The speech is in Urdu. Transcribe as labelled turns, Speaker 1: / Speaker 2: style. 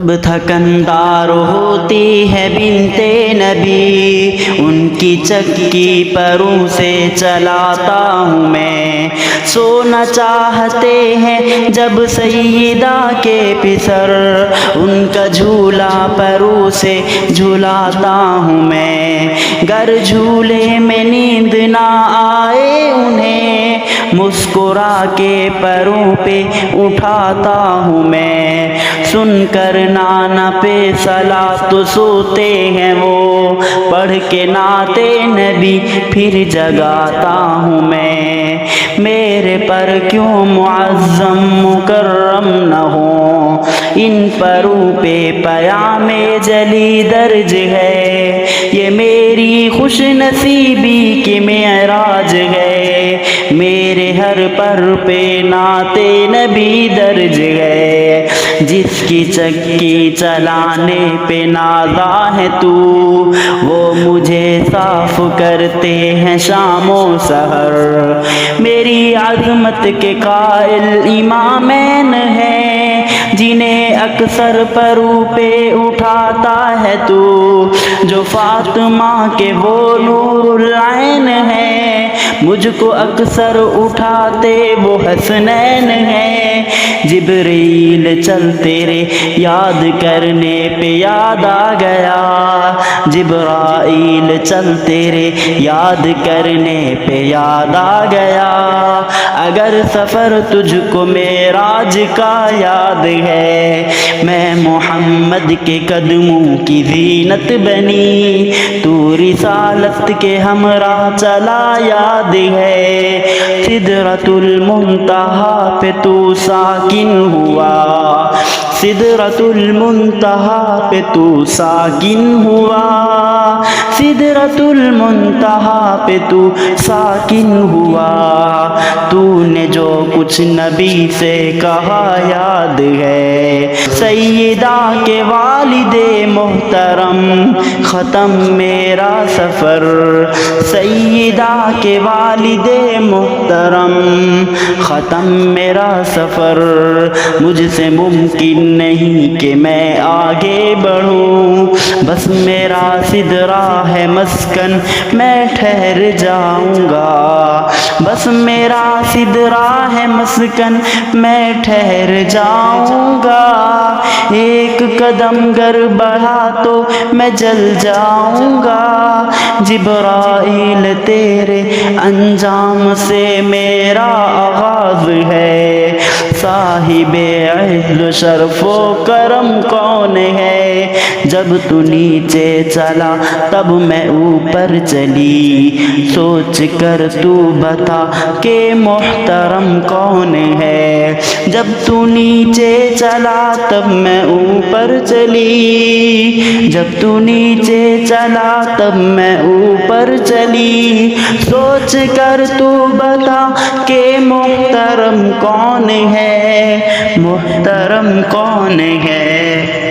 Speaker 1: تھکندار ہوتی ہے بنتے نبی، ان کی چکی پروں سے چلاتا ہوں میں۔ سونا چاہتے ہیں جب سیدہ کے پسر، ان کا جھولا پروں سے جھولاتا ہوں میں۔ گر جھولے میں نیند نہ آئے انہیں، مسکرا کے پروں پہ اٹھاتا ہوں میں۔ سن کر نانا پہ صلاۃ سوتے ہیں وہ، پڑھ کے نعت نبی پھر جگاتا ہوں میں۔ میرے پر کیوں معظم مکرم نہ ہوں، ان پروں پہ پیام جلی درج ہے۔ یہ میری خوش نصیبی کی معراج ہے، میرے ہر پر پہ نعت نبی درج ہے۔ جس کی چکی چلانے پہ نازا ہے تو، وہ مجھے صاف کرتے ہیں شام و سحر۔ میری عظمت کے قائل امامین ہیں، جنہیں اکثر پروں پہ اٹھاتا ہے تو، جو فاطمہ کے وہ نور العین ہیں، مجھ کو اکثر اٹھاتے وہ حسنین ہیں۔ جبریل چل تیرے یاد کرنے پہ یاد آ گیا، جبرائیل چل تیرے یاد کرنے پہ یاد آ گیا۔ اگر سفر تجھ کو معراج کا یاد ہے، میں محمد کے قدموں کی زینت بنی، تو رسالت کے ہمراہ چلا یاد ہے۔ سدرۃ المنتہا پہ تو ساکن ہوا، سدرۃ المنتہا پہ تو ساکن ہوا، سدرۃ المنتہا پہ تو ساکن ہوا۔ تو نے جو کچھ نبی سے کہا یاد ہے، سیدہ کے والد محترم ختم میرا سفر، سیدہ کے والد محترم ختم میرا سفر۔ مجھ سے ممکن نہیں کہ میں آگے بڑھوں، بس میرا سدرہ ہے مسکن میں ٹھہر جاؤں گا، بس میرا سدرہ ہے مسکن میں ٹھہر جاؤں گا۔ ایک قدم گر بڑھا تو میں جل جاؤں گا، جبرائیل تیرے انجام سے میرا آغاز ہے۔ صاحب عزت و شرف و کرم کون ہے، جب تو نیچے چلا تب میں اوپر چلی، سوچ کر تو بتا کہ محترم کون ہے۔ جب تو نیچے چلا تب میں اوپر چلی، جب تو نیچے چلا تب میں اوپر چلی، سوچ کر تو بتا کہ محترم کون ہے، محترم کون ہے۔